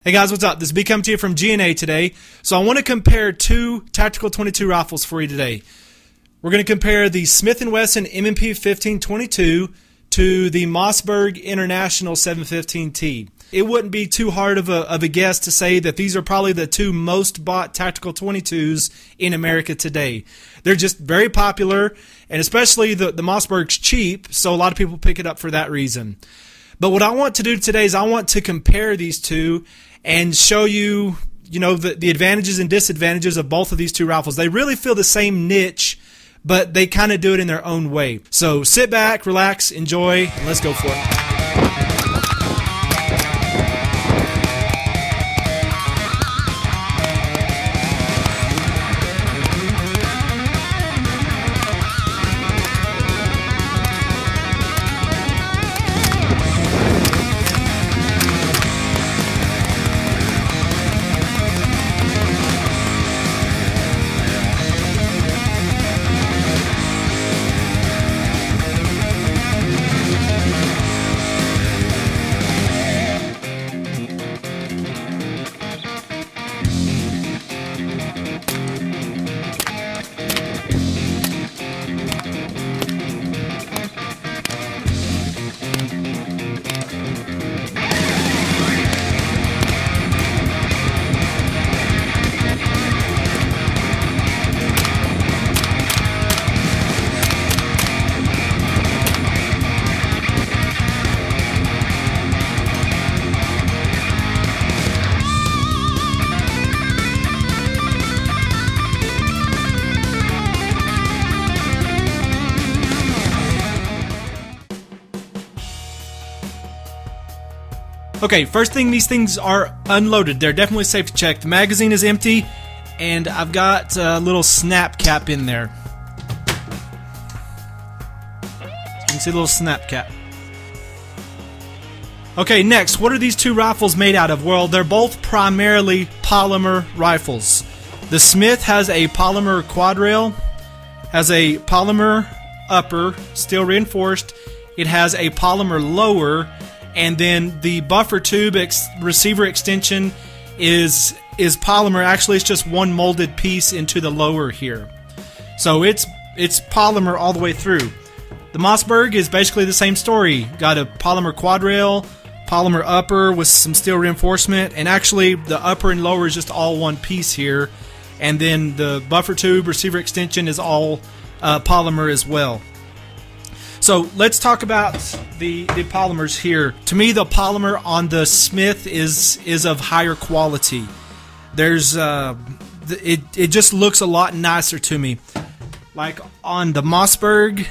Hey guys, what's up? This is B coming to you from G&A today. So I want to compare two Tactical 22 rifles for you today. We're going to compare the Smith & Wesson M&P 1522 to the Mossberg International 715T. It wouldn't be too hard of a guess to say that these are probably the two most bought Tactical 22s in America today. They're just very popular, and especially the Mossberg's cheap, so a lot of people pick it up for that reason. But what I want to do today is I want to compare these two and show you, the advantages and disadvantages of both of these two rifles. They really fill the same niche, but they kind of do it in their own way. So sit back, relax, enjoy, and let's go for it. Okay, first thing, these things are unloaded. They're definitely safe to check. The magazine is empty, and I've got a little snap cap in there. You can see a little snap cap. Okay, next, what are these two rifles made out of? Well, they're both primarily polymer rifles. The Smith has a polymer quad rail, has a polymer upper, steel reinforced. It has a polymer lower, and then the buffer tube receiver extension is polymer. Actually, it's just one molded piece into the lower here. So it's polymer all the way through. The Mossberg is basically the same story. Got a polymer quad rail, polymer upper with some steel reinforcement, and actually the upper and lower is just all one piece here. And then the buffer tube receiver extension is all polymer as well. So let's talk about the polymers here. To me, the polymer on the Smith is of higher quality. There's it just looks a lot nicer to me. Like on the Mossberg,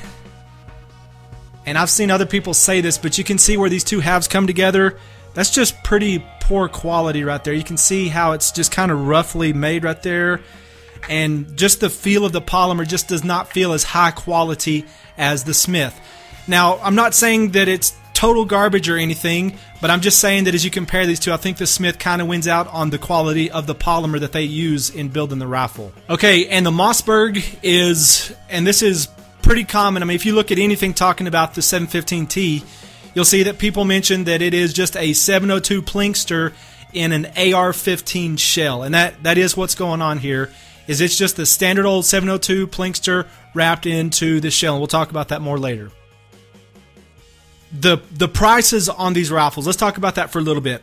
and I've seen other people say this, but you can see where these two halves come together. That's just pretty poor quality right there. You can see how it's just kind of roughly made right there. And just the feel of the polymer just does not feel as high quality as the Smith. Now, I'm not saying that it's total garbage or anything, but I'm just saying that as you compare these two, I think the Smith kind of wins out on the quality of the polymer that they use in building the rifle. Okay, and the Mossberg is, and this is pretty common. I mean, if you look at anything talking about the 715T, you'll see that people mention that it is just a 702 Plinkster in an AR-15 shell, and that is what's going on here. Is it's just the standard old 702 Plinkster wrapped into the shell, and we'll talk about that more later. The prices on these rifles, let's talk about that for a little bit.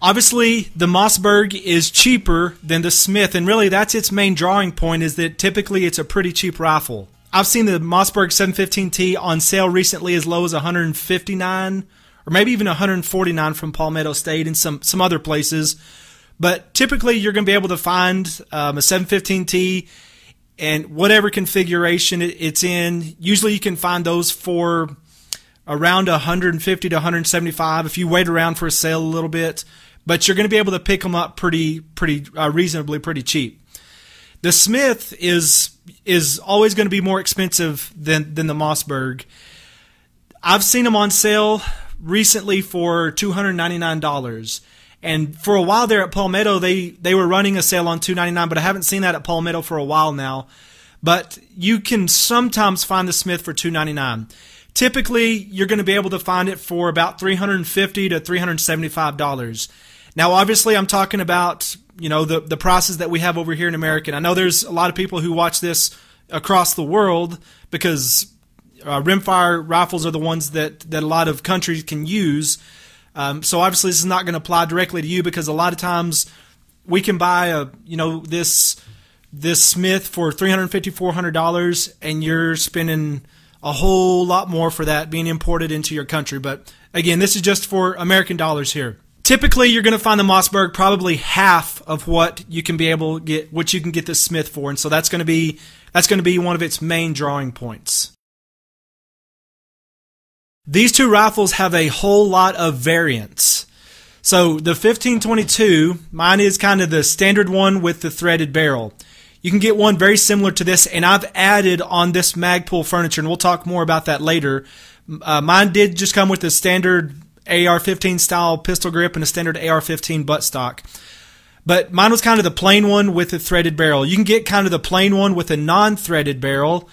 Obviously, the Mossberg is cheaper than the Smith, and really that's its main drawing point, is that typically it's a pretty cheap rifle. I've seen the Mossberg 715T on sale recently as low as $159 or maybe even $149 from Palmetto State and some other places. But typically you're going to be able to find a 715T and whatever configuration it's in. Usually you can find those for around $150 to $175 if you wait around for a sale a little bit. But you're going to be able to pick them up pretty reasonably pretty cheap. The Smith is always going to be more expensive than the Mossberg. I've seen them on sale recently for $299. And for a while there at Palmetto, they were running a sale on $299, but I haven't seen that at Palmetto for a while now. But you can sometimes find the Smith for $299. Typically, you're going to be able to find it for about $350 to $375. Now, obviously, I'm talking about, you know, the prices that we have over here in America. And I know there's a lot of people who watch this across the world because rimfire rifles are the ones that a lot of countries can use. So obviously, this is not going to apply directly to you because a lot of times we can buy this Smith for $350, $400, and you're spending a whole lot more for that being imported into your country. But again, this is just for American dollars here. Typically, you're going to find the Mossberg probably half of what you can be able to get, what you can get this Smith for, and so that's going to be one of its main drawing points. These two rifles have a whole lot of variants. So the 1522, mine is kind of the standard one with the threaded barrel. You can get one very similar to this, and I've added on this Magpul furniture, and we'll talk more about that later. Mine did just come with the standard AR-15 style pistol grip and a standard AR-15 buttstock. But mine was kind of the plain one with the threaded barrel. You can get kind of the plain one with a non-threaded barrel.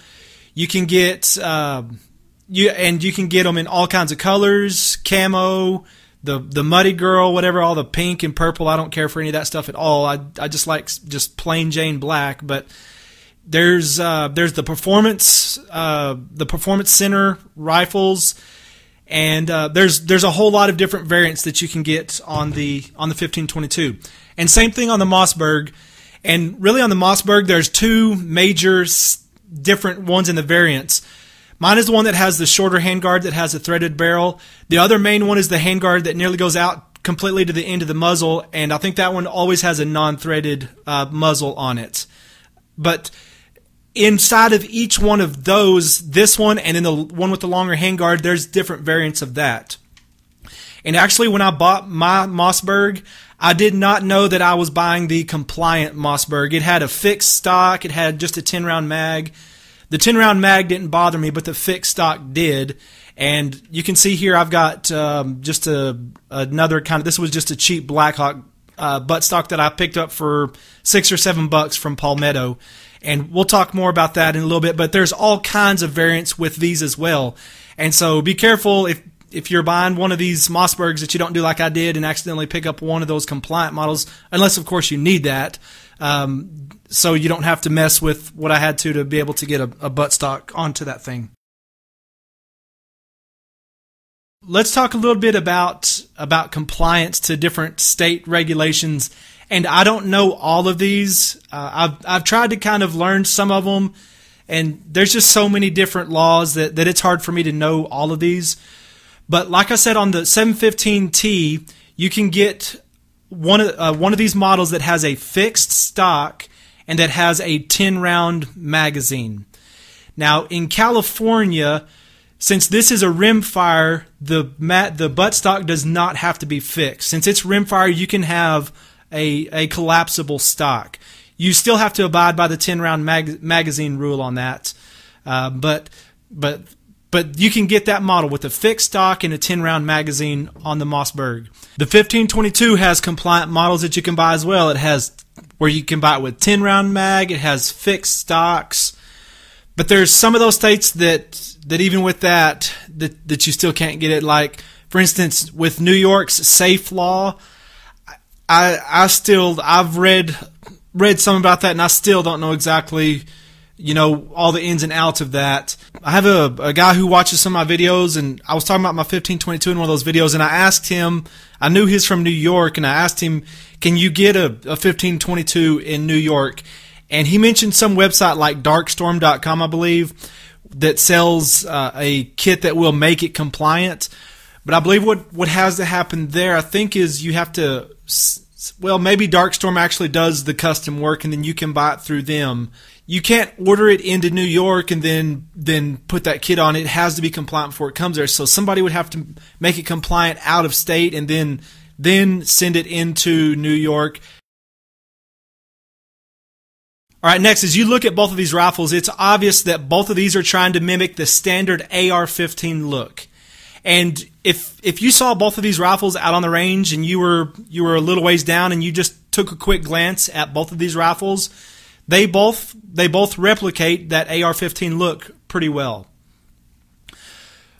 You can get you can get them in all kinds of colors, camo, the muddy girl, whatever, all the pink and purple. I don't care for any of that stuff at all. I just like just plain Jane black. But there's the performance center rifles. And there's a whole lot of different variants that you can get on the 1522, and same thing on the Mossberg. And really on the Mossberg, there's two major different ones in the variants. Mine is the one that has the shorter handguard that has a threaded barrel. The other main one is the handguard that nearly goes out completely to the end of the muzzle, and I think that one always has a non-threaded muzzle on it. But inside of each one of those, this one and then the one with the longer handguard, there's different variants of that. And actually, when I bought my Mossberg, I did not know that I was buying the compliant Mossberg. It had a fixed stock. It had just a 10-round mag. The 10-round mag didn't bother me, but the fixed stock did. And you can see here I've got just another kind of, this was just a cheap Blackhawk buttstock that I picked up for $6 or $7 from Palmetto. And we'll talk more about that in a little bit, but there's all kinds of variants with these as well. And so be careful if you're buying one of these Mossbergs that you don't do like I did and accidentally pick up one of those compliant models, unless, of course, you need that, so you don't have to mess with what I had to be able to get a buttstock onto that thing. Let's talk a little bit about compliance to different state regulations. And I don't know all of these. I've tried to kind of learn some of them, and there's just so many different laws that it's hard for me to know all of these. But like I said, on the 715T, you can get one of these models that has a fixed stock and that has a 10-round magazine. Now, in California, since this is a rimfire, the buttstock does not have to be fixed. Since it's rimfire, you can have a collapsible stock. You still have to abide by the 10-round magazine rule on that, but you can get that model with a fixed stock and a 10-round magazine on the Mossberg. The 1522 has compliant models that you can buy as well. It has where you can buy it with 10-round mag. It has fixed stocks, but there's some of those states that even with that you still can't get it. Like, for instance, with New York's safe law, I've read some about that, and I still don't know exactly, all the ins and outs of that. I have a guy who watches some of my videos, and I was talking about my 1522 in one of those videos, and I asked him, I knew he's from New York, and I asked him, can you get a 1522 in New York? And he mentioned some website like darkstorm.com, I believe, that sells a kit that will make it compliant. But I believe what has to happen there, I think, is you have to, well, maybe Darkstorm actually does the custom work, and then you can buy it through them. You can't order it into New York and then put that kit on. It has to be compliant before it comes there. So somebody would have to make it compliant out of state and then send it into New York. All right, next, as you look at both of these rifles, it's obvious that both of these are trying to mimic the standard AR-15 look. And if you saw both of these rifles out on the range and you were a little ways down and you just took a quick glance at both of these rifles, they both replicate that AR-15 look pretty well.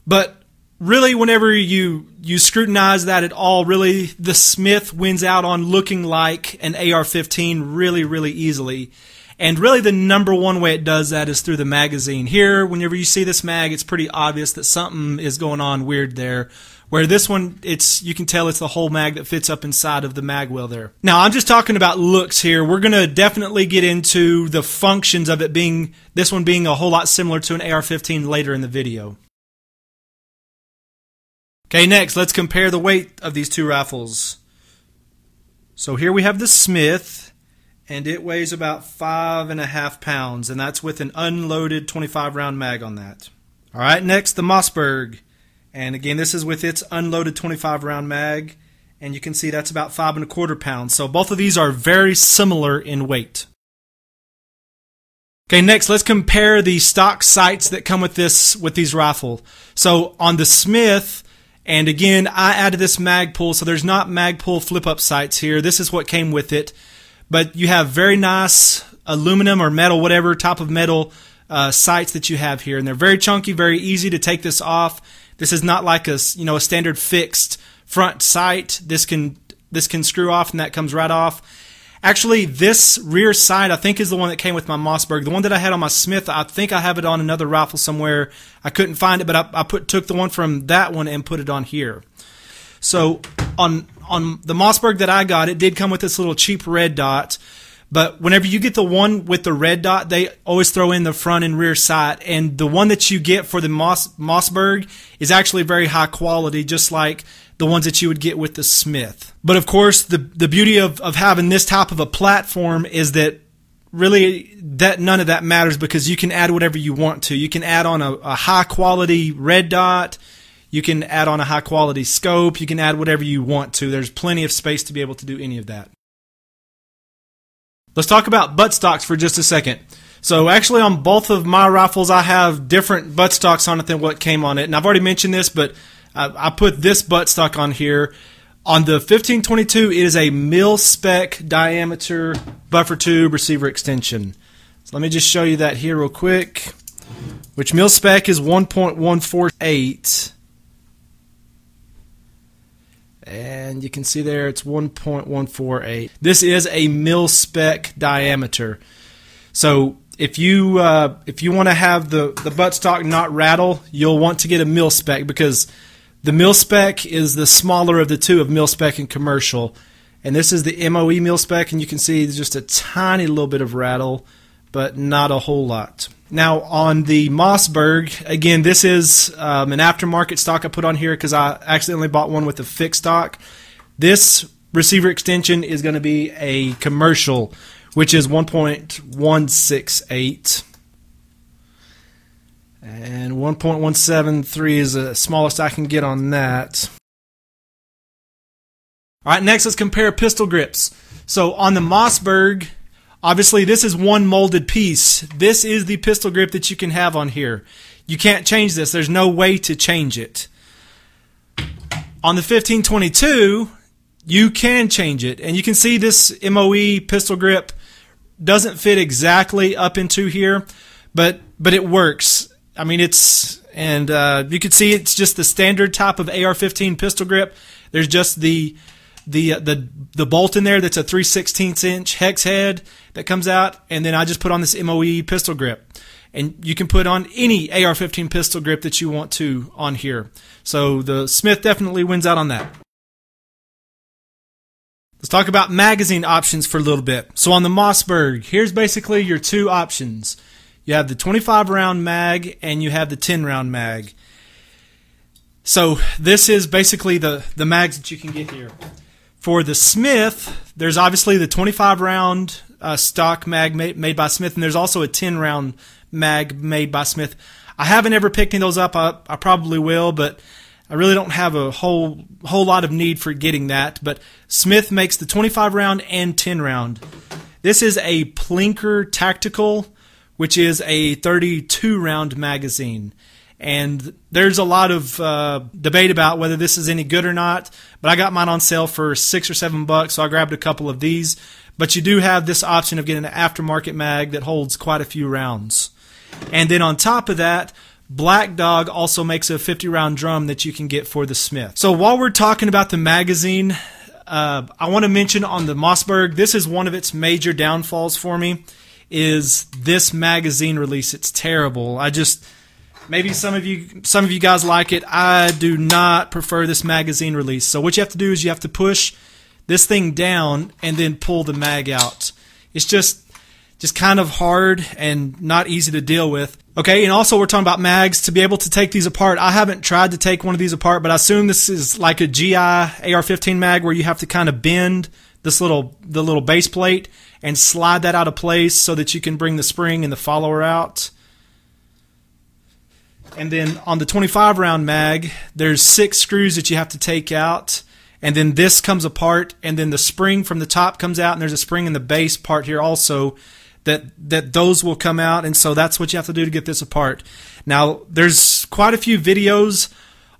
But really, whenever you scrutinize that at all, really the Smith wins out on looking like an AR-15 really easily. And really the number one way it does that is through the magazine. Here, whenever you see this mag, it's pretty obvious that something is going on weird there. Where this one, you can tell it's the whole mag that fits up inside of the mag well there. Now, I'm just talking about looks here. We're going to definitely get into the functions of it being, this one being a whole lot similar to an AR-15 later in the video. Okay, next, let's compare the weight of these two rifles. So here we have the Smith, and it weighs about 5.5 pounds, and that's with an unloaded 25 round mag on that. Alright, next the Mossberg. And again, this is with its unloaded 25 round mag, and you can see that's about 5.25 pounds. So both of these are very similar in weight. Okay, next let's compare the stock sights that come with these rifles. So on the Smith, and again, I added this mag pull, so there's not mag pull flip up sights here. This is what came with it. But you have very nice aluminum or metal, whatever type of metal sights that you have here, and they're very chunky, very easy to take this off. This is not like a standard fixed front sight. This can screw off, and that comes right off. Actually, this rear sight I think is the one that came with my Mossberg. The one that I had on my Smith, I think I have it on another rifle somewhere. I couldn't find it, but I took the one from that one and put it on here. So on the Mossberg that I got, it did come with this little cheap red dot. But whenever you get the one with the red dot, they always throw in the front and rear sight. And the one that you get for the Mossberg is actually very high quality, just like the ones that you would get with the Smith. But of course, the beauty of having this type of a platform is that really none of that matters, because you can add whatever you want to. You can add on a high quality red dot. You can add on a high quality scope. You can add whatever you want to. There's plenty of space to be able to do any of that. Let's talk about buttstocks for just a second. So actually on both of my rifles I have different buttstocks on it than what came on it. And I've already mentioned this, but I put this buttstock on here. On the 1522, it is a mil-spec diameter buffer tube receiver extension. So let me just show you that here real quick. Which mil-spec is 1.148. And you can see there it's 1.148. This is a mil-spec diameter. So if you want to have the buttstock not rattle, you'll want to get a mil-spec, because the mil-spec is the smaller of the two of mil-spec and commercial. And this is the MOE mil-spec, and you can see there's just a tiny little bit of rattle, but not a whole lot. Now on the Mossberg, again, this is an aftermarket stock I put on here because I accidentally bought one with a fixed stock. This receiver extension is going to be a commercial, which is 1.168. And 1.173 is the smallest I can get on that. Alright, next let's compare pistol grips. So on the Mossberg, obviously this is one molded piece. This is the pistol grip that you can have on here. You can't change this. There's no way to change it. On the 1522, you can change it. And you can see this MOE pistol grip doesn't fit exactly up into here, but it works. I mean, you can see it's just the standard type of AR-15 pistol grip. There's just the bolt in there that's a 3/16 inch hex head that comes out, and then I just put on this MOE pistol grip. And you can put on any AR-15 pistol grip that you want to on here. So the Smith definitely wins out on that. Let's talk about magazine options for a little bit. So on the Mossberg, here's basically your two options. You have the 25 round mag and you have the 10 round mag. So this is basically the mags that you can get here. For the Smith, there's obviously the 25 round stock mag made by Smith, and there's also a 10 round mag made by Smith. I haven't ever picked any of those up. I probably will, but I really don't have a whole lot of need for getting that. But Smith makes the 25 round and 10 round. This is a Plinker Tactical, which is a 32 round magazine. And there's a lot of debate about whether this is any good or not, but I got mine on sale for $6 or $7, so I grabbed a couple of these. But you do have this option of getting an aftermarket mag that holds quite a few rounds. And then on top of that, Black Dog also makes a 50 round drum that you can get for the Smith. So while we're talking about the magazine, I want to mention on the Mossberg, this is one of its major downfalls for me, is this magazine release. It's terrible. Maybe some of you guys like it. I do not prefer this magazine release. So what you have to do is you have to push this thing down and then pull the mag out. It's just kind of hard and not easy to deal with. Okay, and also we're talking about mags. To be able to take these apart, I haven't tried to take one of these apart, but I assume this is like a GI AR-15 mag where you have to kind of bend the little base plate and slide that out of place so that you can bring the spring and the follower out. And then on the 25 round mag, there's 6 screws that you have to take out. And then this comes apart, and then the spring from the top comes out, and there's a spring in the base part here also that those will come out, and so that's what you have to do to get this apart. Now, there's quite a few videos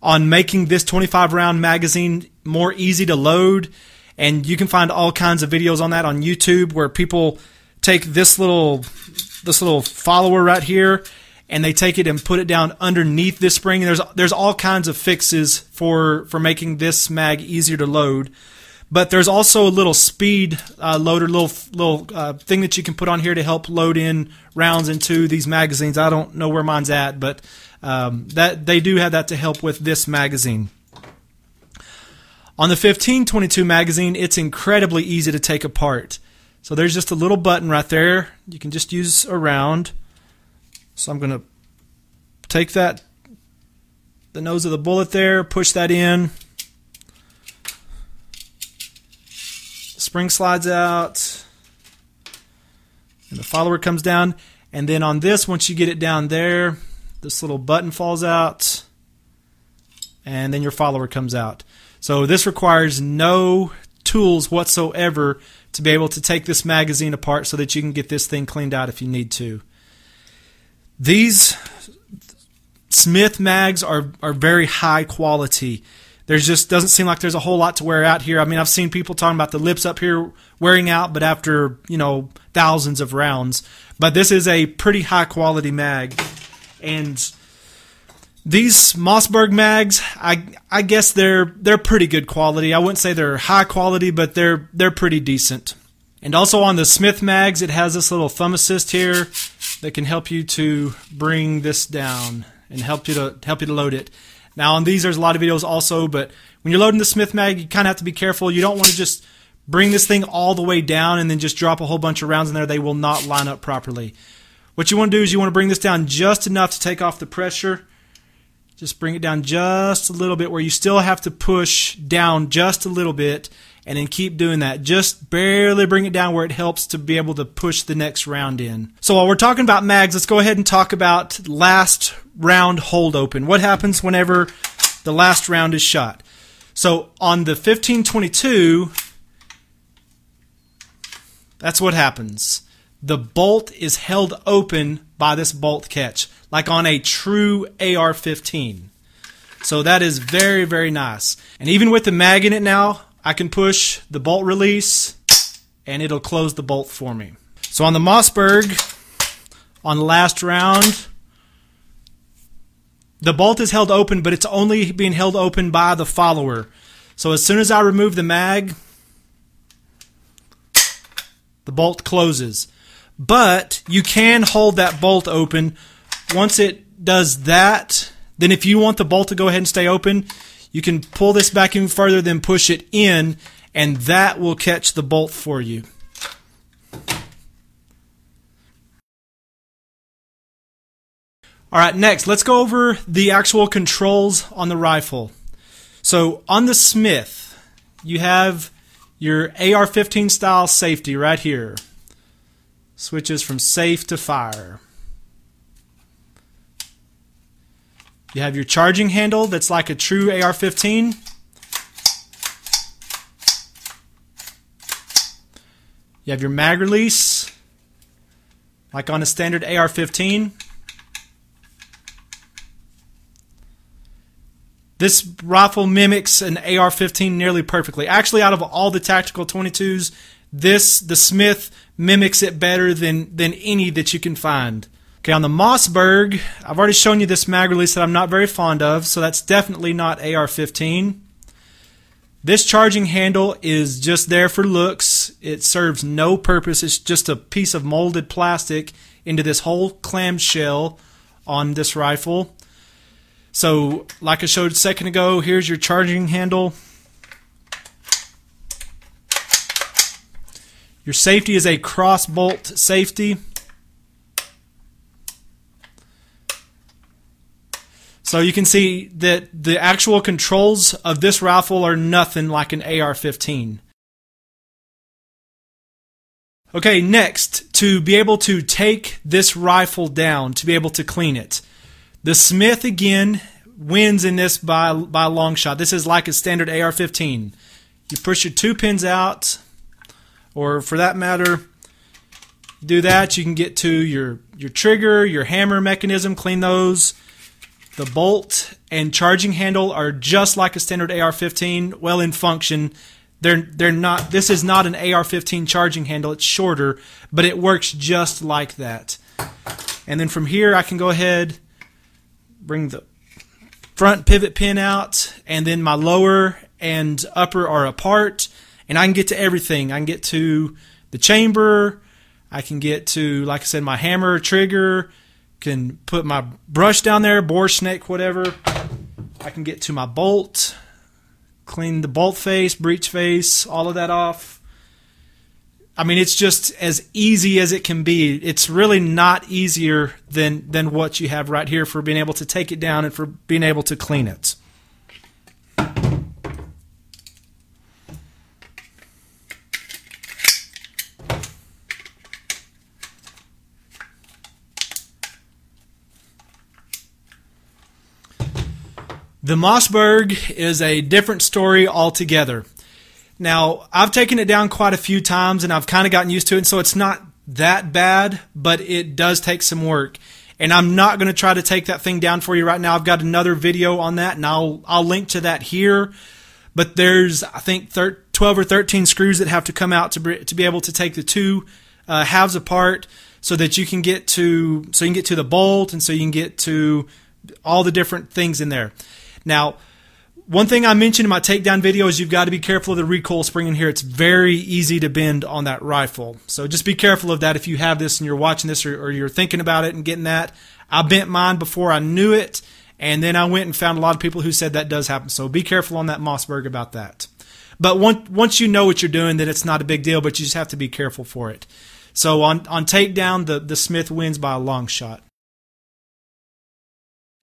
on making this 25 round magazine more easy to load, and you can find all kinds of videos on that on YouTube where people take this little follower right here and they take it and put it down underneath this spring. There's all kinds of fixes for making this mag easier to load. But there's also a little speed loader, little thing that you can put on here to help load in rounds into these magazines. I don't know where mine's at, but that they do have that to help with this magazine. On the 1522 magazine, it's incredibly easy to take apart. So there's just a little button right there. You can just use a round. So I'm going to take the nose of the bullet there, push that in. Spring slides out, and the follower comes down. And then on this, once you get it down there, this little button falls out, and then your follower comes out. So this requires no tools whatsoever to be able to take this magazine apart so that you can get this thing cleaned out if you need to. These Smith mags are very high quality. There's just doesn't seem like there's a whole lot to wear out here. I mean, I've seen people talking about the lips up here wearing out, but after, thousands of rounds. But this is a pretty high quality mag. And these Mossberg mags, I guess they're pretty good quality. I wouldn't say they're high quality, but they're pretty decent. And also on the Smith mags, it has this little thumb assist here that can help you to bring this down and help you to load it. Now on these there's a lot of videos also, but when you're loading the Smith mag, you kind of have to be careful. You don't want to just bring this thing all the way down and then just drop a whole bunch of rounds in there. They will not line up properly. What you want to do is you want to bring this down just enough to take off the pressure. Just bring it down just a little bit where you still have to push down just a little bit, and then keep doing that. Just barely bring it down where it helps to be able to push the next round in. So while we're talking about mags, let's go ahead and talk about last round hold open. What happens whenever the last round is shot? So on the 1522, that's what happens. The bolt is held open by this bolt catch, like on a true AR-15. So that is very, very nice. And even with the mag in it now, I can push the bolt release and it'll close the bolt for me. So on the Mossberg, on the last round, the bolt is held open, but it's only being held open by the follower. So as soon as I remove the mag, the bolt closes. But you can hold that bolt open. Once it does that, then if you want the bolt to go ahead and stay open, you can pull this back even further, then push it in, and that will catch the bolt for you. Alright, next, let's go over the actual controls on the rifle. So, on the Smith, you have your AR-15 style safety right here. Switches from safe to fire. You have your charging handle that's like a true AR-15. You have your mag release, like on a standard AR-15. This rifle mimics an AR-15 nearly perfectly. Actually, out of all the tactical 22s, the Smith mimics it better than any that you can find. Okay, on the Mossberg, I've already shown you this mag release that I'm not very fond of, so that's definitely not AR-15. This charging handle is just there for looks. It serves no purpose. It's just a piece of molded plastic into this whole clamshell on this rifle. So, like I showed a second ago, here's your charging handle. Your safety is a cross bolt safety. So you can see that the actual controls of this rifle are nothing like an AR-15. Okay, next, to be able to take this rifle down, to be able to clean it. The Smith, again, wins in this by a long shot. This is like a standard AR-15. You push your 2 pins out, or for that matter, do that, you can get to your trigger, your hammer mechanism, clean those. The bolt and charging handle are just like a standard AR-15. Well, in function, they're not. This is not an AR-15 charging handle. It's shorter, but it works just like that. And then from here, I can go ahead, bring the front pivot pin out, and then my lower and upper are apart, and I can get to everything. I can get to the chamber. I can get to, like I said, my hammer, trigger. Can put my brush down there, boar snake, whatever. I can get to my bolt, clean the bolt face, breech face, all of that off. I mean, it's just as easy as it can be. It's really not easier than what you have right here for being able to take it down and for being able to clean it. The Mossberg is a different story altogether. Now, I've taken it down quite a few times and I've kind of gotten used to it, so it's not that bad, but it does take some work. And I'm not going to try to take that thing down for you right now. I've got another video on that, and I'll link to that here. But there's, I think, 12 or 13 screws that have to come out to be able to take the two halves apart, so that you can get to the bolt, and so you can get to all the different things in there. Now, one thing I mentioned in my takedown video is you've got to be careful of the recoil spring in here. It's very easy to bend on that rifle. So just be careful of that if you have this and you're watching this or you're thinking about it and getting that. I bent mine before I knew it, and then I went and found a lot of people who said that does happen. So be careful on that Mossberg about that. But once you know what you're doing, then it's not a big deal, but you just have to be careful for it. So on takedown, the Smith wins by a long shot.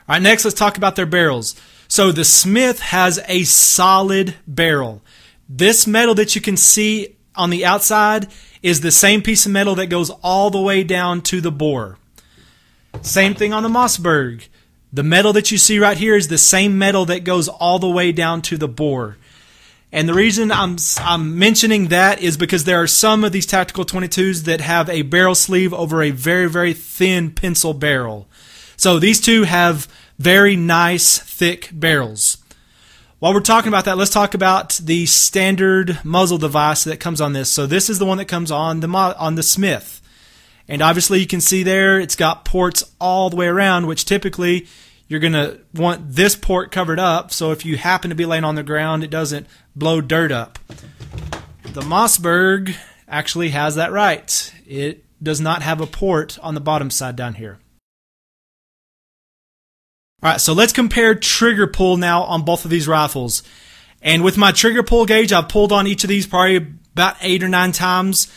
All right, next let's talk about their barrels. So the Smith has a solid barrel. This metal that you can see on the outside is the same piece of metal that goes all the way down to the bore. Same thing on the Mossberg. The metal that you see right here is the same metal that goes all the way down to the bore. And the reason I'm mentioning that is because there are some of these tactical 22s that have a barrel sleeve over a very, very thin pencil barrel. So these two have very nice, thick barrels. While we're talking about that, let's talk about the standard muzzle device that comes on this. So this is the one that comes on the Smith. And obviously you can see there it's got ports all the way around, which typically you're going to want this port covered up, so if you happen to be laying on the ground, it doesn't blow dirt up. The Mossberg actually has that right. It does not have a port on the bottom side down here. Alright, so let's compare trigger pull now on both of these rifles. And with my trigger pull gauge, I've pulled on each of these probably about 8 or 9 times.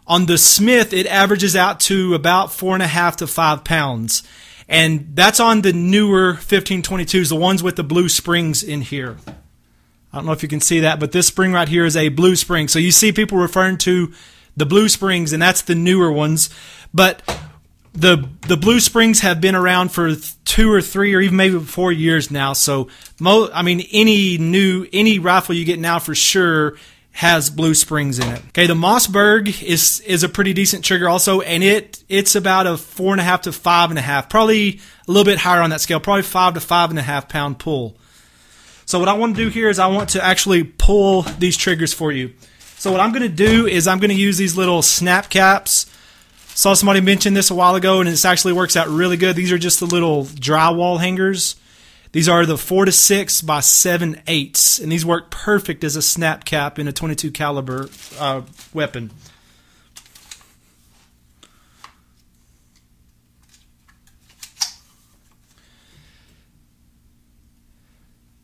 On the Smith, it averages out to about 4.5 to 5 pounds. And that's on the newer 1522s, the ones with the blue springs in here. I don't know if you can see that, but this spring right here is a blue spring. So you see people referring to the blue springs, and that's the newer ones. But the blue springs have been around for 2 or 3 or even maybe 4 years now. So I mean, any rifle you get now for sure has blue springs in it. Okay, the Mossberg is a pretty decent trigger also, and it's about a 4.5 to 5.5, probably a little bit higher on that scale, probably 5 to 5.5 pound pull. So what I want to do here is I want to actually pull these triggers for you. So what I'm going to do is I'm going to use these little snap caps Saw somebody mention this a while ago, and this actually works out really good. These are just the little drywall hangers. These are the 4 to 6 by 7/8, and these work perfect as a snap cap in a .22 caliber weapon.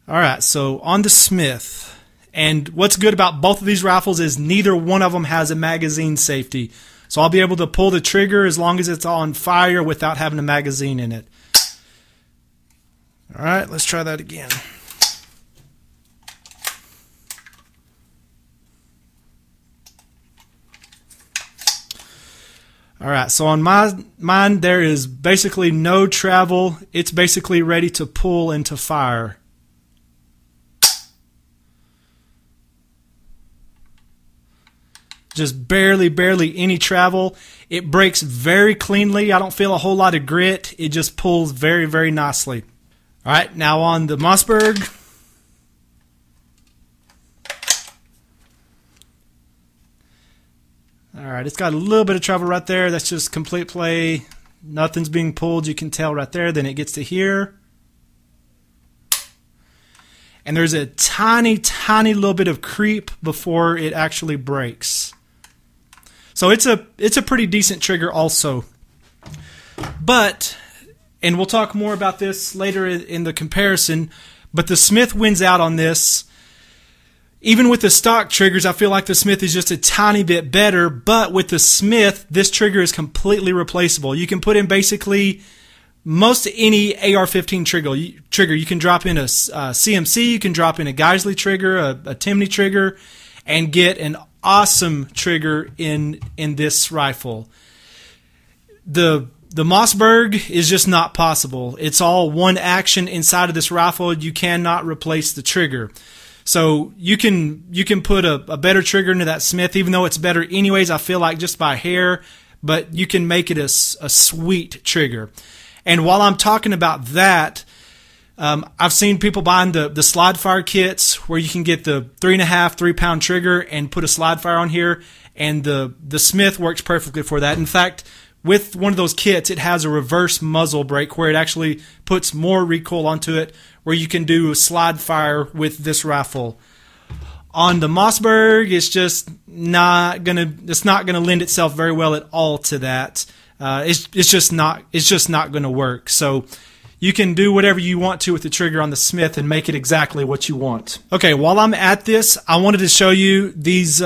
All right, so on the Smith. And what's good about both of these rifles is neither one of them has a magazine safety. So I'll be able to pull the trigger as long as it's on fire without having a magazine in it. All right, let's try that again. All right, so on mine there is basically no travel. It's basically ready to pull and to fire. Just barely any travel. It breaks very cleanly. I don't feel a whole lot of grit. It just pulls very nicely. All right, now on the Mossberg. All right, it's got a little bit of travel right there. That's just complete play. Nothing's being pulled. You can tell right there. Then it gets to here. And there's a tiny little bit of creep before it actually breaks. So it's a pretty decent trigger also. But, and we'll talk more about this later in the comparison, but the Smith wins out on this. Even with the stock triggers, I feel like the Smith is just a tiny bit better, but with the Smith, this trigger is completely replaceable. You can put in basically most any AR-15 trigger. You can drop in a CMC, you can drop in a Geisley trigger, a Timney trigger, and get an awesome trigger in this rifle. The Mossberg is just not possible. It's all one action inside of this rifle. You cannot replace the trigger. So you can put a better trigger into that Smith, even though it's better anyways, I feel like, just by hair, but you can make it a sweet trigger. And while I'm talking about that, I've seen people buying the slide fire kits where you can get the 3.5, 3-pound trigger and put a slide fire on here, and the Smith works perfectly for that. In fact, with one of those kits, it has a reverse muzzle brake where it actually puts more recoil onto it, where you can do a slide fire with this rifle. On the Mossberg, it's just not gonna lend itself very well at all to that. It's just not gonna work. So you can do whatever you want to with the trigger on the Smith and make it exactly what you want. Okay, while I'm at this, I wanted to show you these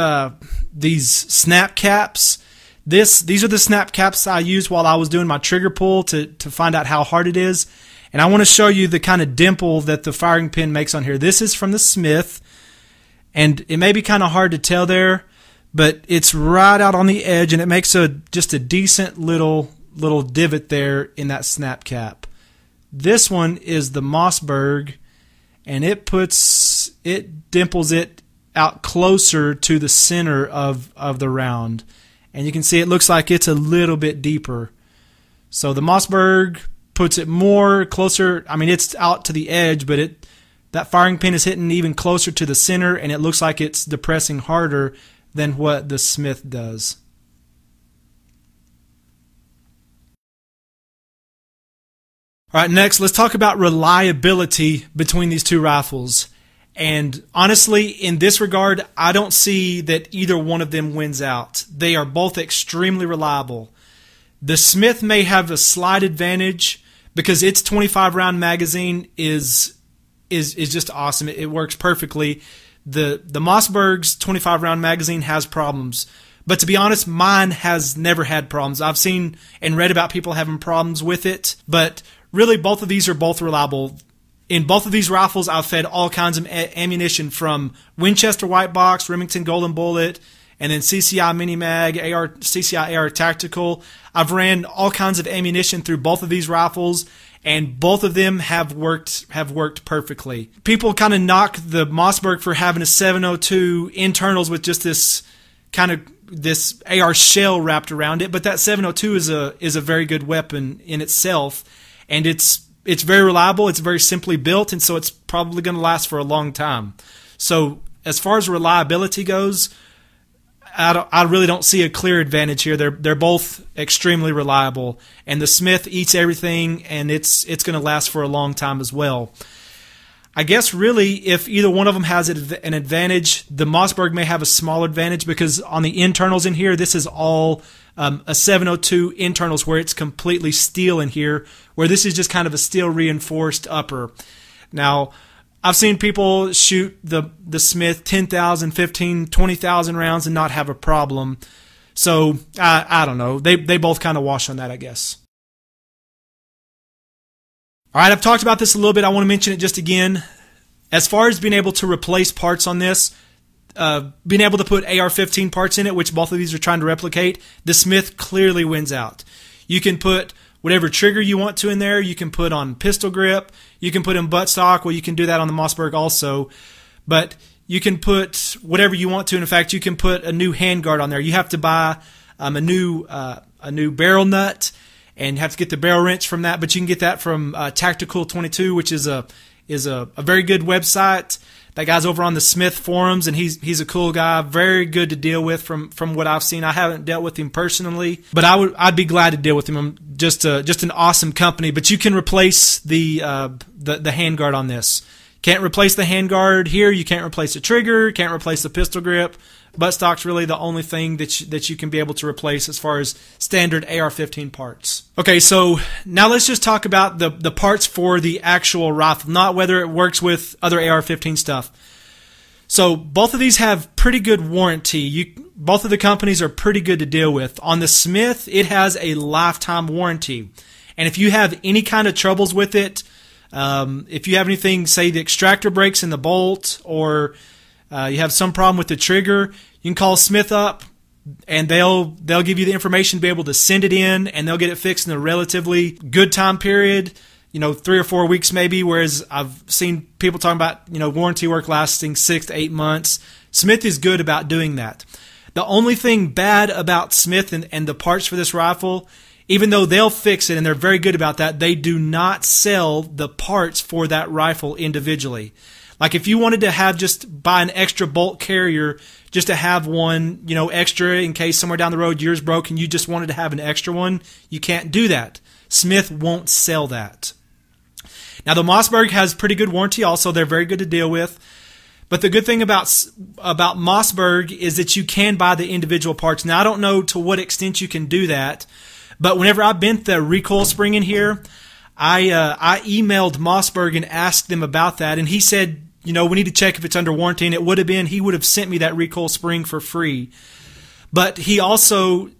snap caps. These are the snap caps I used while I was doing my trigger pull to find out how hard it is. And I want to show you the kind of dimple that the firing pin makes on here. This is from the Smith, and it may be kind of hard to tell there, but it's right out on the edge, and it makes just a decent little divot there in that snap cap. This one is the Mossberg, and it dimples it out closer to the center of the round. And you can see it looks like it's a little bit deeper. So the Mossberg puts it more closer. I mean, it's out to the edge, but that firing pin is hitting even closer to the center, and it looks like it's depressing harder than what the Smith does. All right, next, let's talk about reliability between these two rifles. And honestly, in this regard, I don't see that either one of them wins out. They are both extremely reliable. The Smith may have a slight advantage because its 25-round magazine is just awesome. It works perfectly. The Mossberg's 25-round magazine has problems. But to be honest, mine has never had problems. I've seen and read about people having problems with it, but really both of these are both reliable. In both of these rifles, I've fed all kinds of ammunition from Winchester White Box, Remington Golden Bullet, and then CCI Mini Mag, CCI AR Tactical. I've ran all kinds of ammunition through both of these rifles, and both of them have worked perfectly. People kind of knock the Mossberg for having a 702 internals with just this AR shell wrapped around it, but that 702 is a very good weapon in itself, and it's very reliable, it's very simply built, and so it's probably going to last for a long time. So as far as reliability goes, I really don't see a clear advantage here. They're both extremely reliable, and the Smith eats everything, and it's going to last for a long time as well. I guess really, if either one of them has an advantage, the Mossberg may have a smaller advantage because on the internals in here, this is all a 702 internals where it's completely steel in here, where this is just kind of a steel reinforced upper. Now, I've seen people shoot the Smith 10,000, 15, 20,000 rounds and not have a problem. So, I don't know. They both kind of wash on that, I guess. All right, I've talked about this a little bit. I want to mention it just again. As far as being able to replace parts on this, being able to put AR-15 parts in it, which both of these are trying to replicate, the Smith clearly wins out. You can put whatever trigger you want to in there. You can put on pistol grip. You can put in buttstock. Well, you can do that on the Mossberg also. But you can put whatever you want to. And in fact, you can put a new handguard on there. You have to buy a new barrel nut and have to get the barrel wrench from that. But you can get that from Tactical 22, which is a very good website. That guy's over on the Smith forums, and he's a cool guy, very good to deal with from what I've seen. I haven't dealt with him personally, but I'd be glad to deal with him. I'm just an awesome company. But you can replace the handguard on this. Can't replace the handguard here. You can't replace the trigger. Can't replace the pistol grip. Buttstock's really the only thing that you can be able to replace as far as standard AR-15 parts. Okay, so now let's just talk about the parts for the actual rifle, not whether it works with other AR-15 stuff. So both of these have pretty good warranty. Both of the companies are pretty good to deal with. On the Smith, it has a lifetime warranty. And if you have any kind of troubles with it, if you have anything, say the extractor breaks in the bolt, or you have some problem with the trigger, you can call Smith up, and they'll give you the information to be able to send it in, and they'll get it fixed in a relatively good time period, 3 or 4 weeks maybe, whereas I've seen people talking about, warranty work lasting 6 to 8 months. Smith is good about doing that. The only thing bad about Smith and the parts for this rifle, even though they'll fix it and they're very good about that, they do not sell the parts for that rifle individually. Like if you wanted to just buy an extra bolt carrier just to have one, extra in case somewhere down the road yours broke and you just wanted to have an extra one, you can't do that. Smith won't sell that. Now the Mossberg has pretty good warranty also. They're very good to deal with. But the good thing about Mossberg is that you can buy the individual parts. Now I don't know to what extent you can do that, but whenever I bent the recoil spring in here, I emailed Mossberg and asked them about that, and he said, we need to check if it's under warranty, and he would have sent me that recoil spring for free. But he also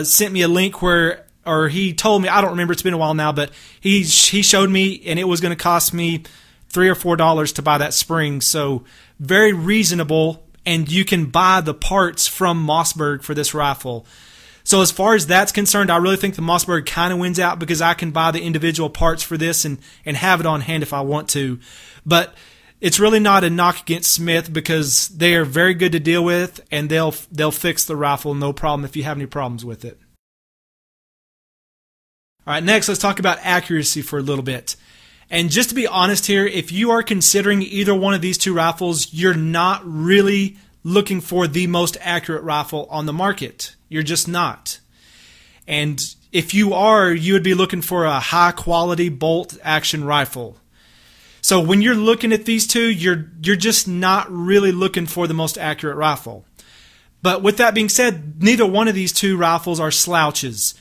sent me a link or he told me, I don't remember, it's been a while now, but he showed me, and it was going to cost me $3 or $4 to buy that spring. So very reasonable, and you can buy the parts from Mossberg for this rifle. So as far as that's concerned, I really think the Mossberg kind of wins out because I can buy the individual parts for this and have it on hand if I want to. But it's really not a knock against Smith because they are very good to deal with, and they'll fix the rifle no problem if you have any problems with it. All right, next let's talk about accuracy for a little bit. And just to be honest here, if you are considering either one of these two rifles, you're not really looking for the most accurate rifle on the market. You're just not. And if you are, you would be looking for a high quality bolt action rifle. So when you're looking at these two, you're just not really looking for the most accurate rifle. But with that being said, neither one of these two rifles are slouches.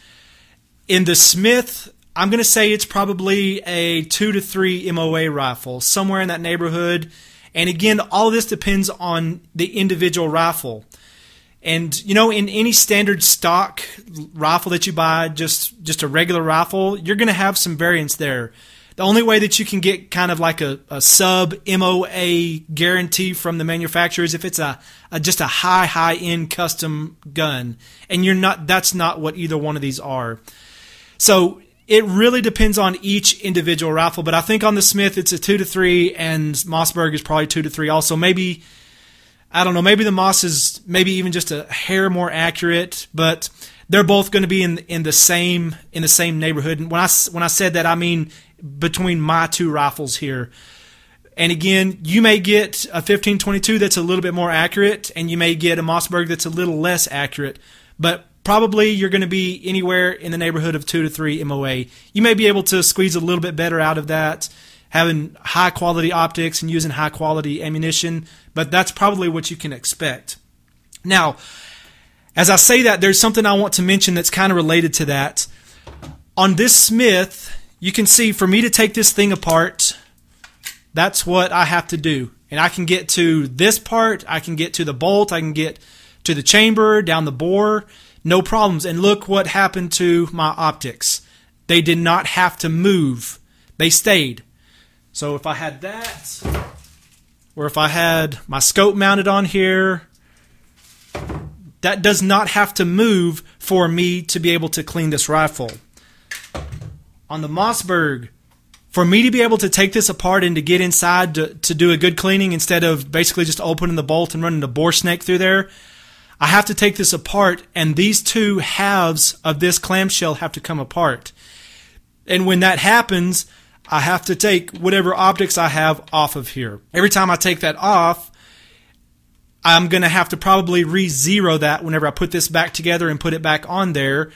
In the Smith, I'm going to say it's probably a 2 to 3 MOA rifle, somewhere in that neighborhood. And again, all of this depends on the individual rifle. And, in any standard stock rifle that you buy, just a regular rifle, you're going to have some variance there. The only way that you can get kind of like a sub MOA guarantee from the manufacturer is if it's just a high-end custom gun. And that's not what either one of these are. So it really depends on each individual rifle, but I think on the Smith it's a 2 to 3, and Mossberg is probably 2 to 3 also. Maybe, I don't know, maybe the Moss is maybe even just a hair more accurate, but they're both going to be in the same neighborhood. And when I said that, I mean between my two rifles here. And again, you may get a 1522 that's a little bit more accurate, and you may get a Mossberg that's a little less accurate. But probably you're going to be anywhere in the neighborhood of 2 to 3 MOA. You may be able to squeeze a little bit better out of that, having high quality optics and using high quality ammunition, but that's probably what you can expect. Now, as I say that, there's something I want to mention that's kind of related to that. On this Smith, you can see for me to take this thing apart, that's what I have to do. And I can get to this part, I can get to the bolt, I can get to the chamber, down the bore, no problems. And look what happened to my optics. They did not have to move. They stayed. So if I had that, or if I had my scope mounted on here, that does not have to move for me to be able to clean this rifle. On the Mossberg, for me to be able to take this apart and to get inside to do a good cleaning instead of basically just opening the bolt and running the bore snake through there, I have to take this apart, and these two halves of this clamshell have to come apart. And when that happens, I have to take whatever optics I have off of here. Every time I take that off, I'm going to have to probably re-zero that whenever I put this back together and put it back on there.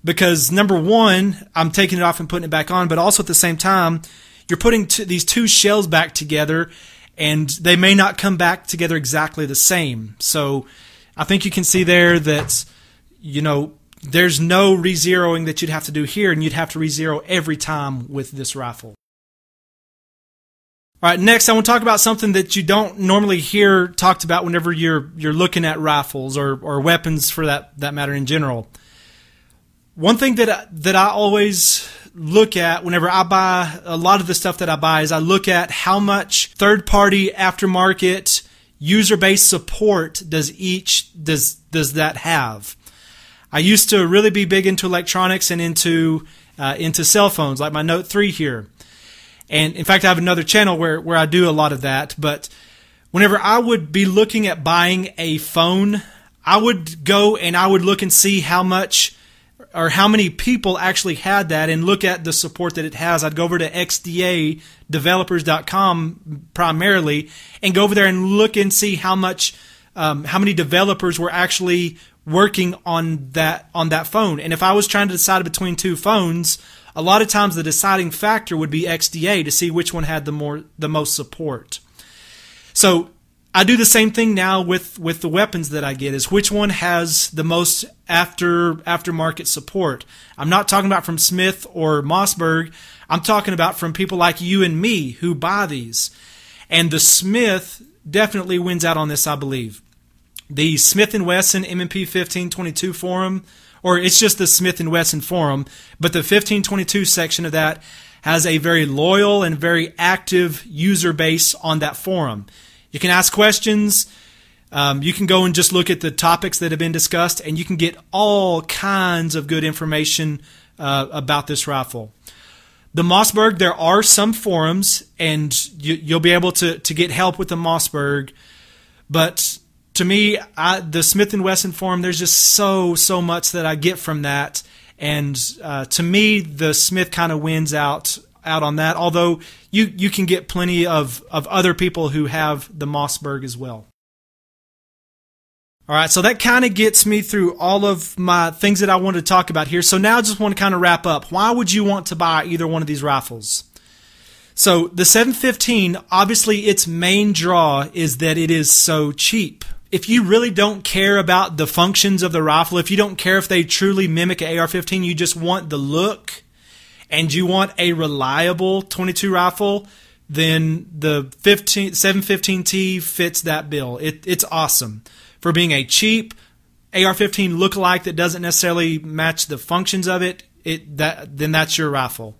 Because number one, I'm taking it off and putting it back on, but also at the same time, you're putting these two shells back together, and they may not come back together exactly the same. So I think you can see there that, you know, there's no re-zeroing that you'd have to do here, and you'd have to re-zero every time with this rifle. All right, next I want to talk about something that you don't normally hear talked about whenever you're looking at rifles or weapons for that matter in general. One thing that I always look at whenever I buy a lot of the stuff that I buy is I look at how much third-party aftermarket user-based support does that have. I used to really be big into electronics and into cell phones, like my Note 3 here. And in fact, I have another channel where I do a lot of that. But whenever I would be looking at buying a phone, I would go and I would look and see how much or how many people actually had that and look at the support that it has. I'd go over to xdadevelopers.com primarily and go over there and look and see how many developers were actually working on that phone. And if I was trying to decide between two phones, a lot of times the deciding factor would be XDA to see which one had the most support. So I do the same thing now with the weapons that I get, is which one has the most aftermarket support. I'm not talking about from Smith or Mossberg. I'm talking about from people like you and me who buy these. And the Smith definitely wins out on this, I believe. The Smith & Wesson M&P 1522 forum, or it's just the Smith & Wesson forum, but the 1522 section of that has a very loyal and very active user base on that forum. You can ask questions. You can go and just look at the topics that have been discussed, and you can get all kinds of good information about this rifle. The Mossberg, there are some forums, and you'll be able to get help with the Mossberg. But to me, the Smith & Wesson forum, there's just so much that I get from that. And to me, the Smith kind of wins out on that, although you can get plenty of other people who have the Mossberg as well. All right, so that kind of gets me through all of my things that I wanted to talk about here. So now I just want to kind of wrap up. Why would you want to buy either one of these rifles? So the 715, obviously its main draw is that it is so cheap. If you really don't care about the functions of the rifle, if you don't care if they truly mimic an AR-15, you just want the look, and you want a reliable 22 rifle, then the 715T fits that bill. It's awesome. For being a cheap AR-15 lookalike that doesn't necessarily match the functions of it, then that's your rifle.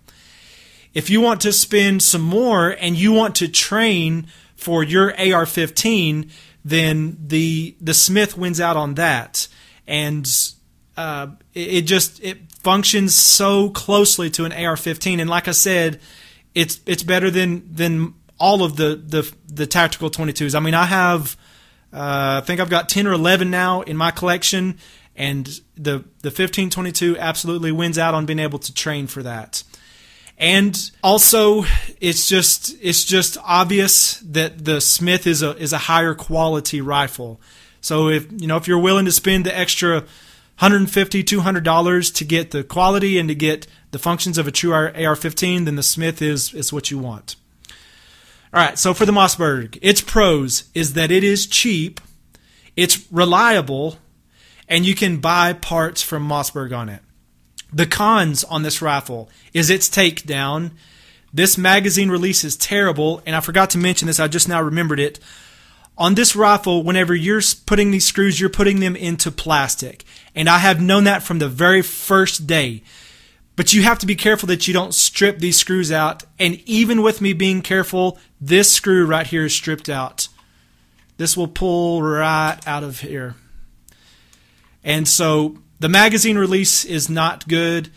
If you want to spend some more and you want to train for your AR-15, then the Smith wins out on that. And it functions so closely to an AR-15, and like I said, it's better than all of the tactical 22s. I mean, I think I've got 10 or 11 now in my collection, and the 1522 absolutely wins out on being able to train for that. And also, it's just obvious that the Smith is a higher quality rifle. So if you're willing to spend the extra $150, $200 to get the quality and to get the functions of a true AR-15, then the Smith is what you want. All right, so for the Mossberg, its pros is that it is cheap, it's reliable, and you can buy parts from Mossberg on it. The cons on this rifle is its takedown. This magazine release is terrible, and I forgot to mention this, I just now remembered it. On this rifle, whenever you're putting these screws, you're putting them into plastic. And I have known that from the very first day. But you have to be careful that you don't strip these screws out. And even with me being careful, this screw right here is stripped out. This will pull right out of here. And so the magazine release is not good.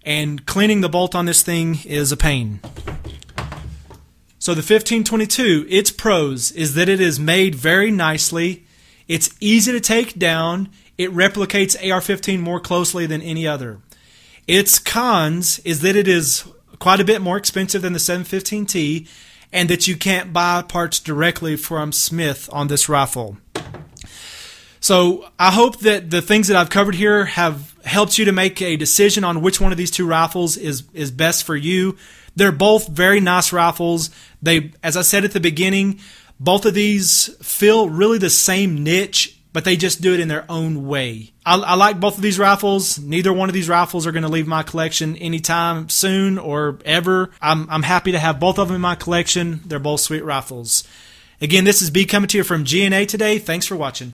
And cleaning the bolt on this thing is a pain. So the 1522, its pros is that it is made very nicely. It's easy to take down. It replicates AR-15 more closely than any other. Its cons is that it is quite a bit more expensive than the 715T and that you can't buy parts directly from Smith on this rifle. So I hope that the things that I've covered here have helped you to make a decision on which one of these two rifles is best for you. They're both very nice rifles. They, as I said at the beginning, both of these fill really the same niche, but they just do it in their own way. I like both of these rifles. Neither one of these rifles are going to leave my collection anytime soon or ever. I'm happy to have both of them in my collection. They're both sweet rifles. Again, this is B coming to you from G&A today. Thanks for watching.